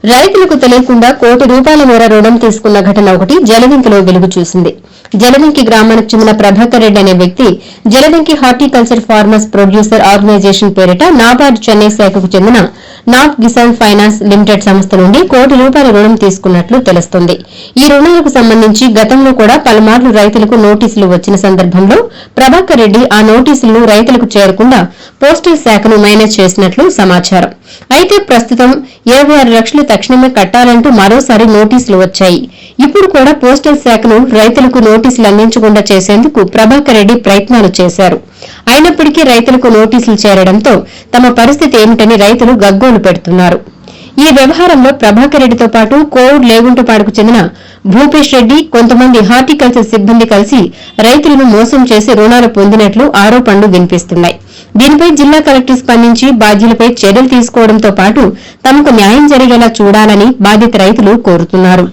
రైతులకు తెలియకుండా ₹1 మేర రుణం తీసుకున్న ఘటన ఒకటి జలదింకిలో వెలుగు చూసింది. జలదింకి గ్రామానికి చెందిన ప్రభాకర్ రెడ్డి అనే వ్యక్తి Jaladanki horticulture farmers producer organisation NABARD నాబార్డు చెన్నై శాఖకు చెందిన నార్త్ కిసాన్ ఫైనాన్స్ లిమిటెడ్ సంస్థ నుండి ₹1 రుణం తీసుకున్నట్లు తెలుస్తోంది. ఈ రుణాలకు సంబంధించి గతంలో కూడా పలుమార్లు రైతులకు నోటీసులు వచ్చిన సందర్భంలో ప్రభాకర్ రెడ్డి ఆ నోటీసులను రైతులకు చేరకుండా పోస్టల్ శాఖను మేనేజ్ చేసినట్లు సమాచారం. అయితే ప్రస్తుతం 26 లక్షలు తక్షణమే కట్టాలంటూ మరోసారి నోటీసులు వచ్చాయి. ఇప్పుడు కూడా పోస్టల్ శాఖను రైతులకు నోటీసులు అందించకుండా చేసేందుకు ప్రభాకర్ రెడ్డి ప్రయత్నాలు చేశారు. అయినప్పటికీ రైతులకు నోటీసులు చేరడంతో తమ పరిస్థితి ఏమిటని రైతులు గగ్గోలు పెడుతున్నారు. ఈ వ్యవహారంలో ప్రభాకర్ రెడ్డితో పాటు కోవూరు లేగుంటపాడుకు చెందిన భూపేష్ రెడ్డి, కొంతమంది హార్టికల్చర్ సిబ్బంది కలిసి రైతులను మోసం చేసి రుణాలు పొందినట్లు ఆరోపణలు వినిపిస్తున్నాయి. దీనిపై జిల్లా కలెక్టర్ స్పందించి బాధ్యులపై చర్యలు తీసుకోవడంతో పాటు తమకు న్యాయం జరిగేలా చూడాలని బాధిత రైతులు కోరుతున్నారు.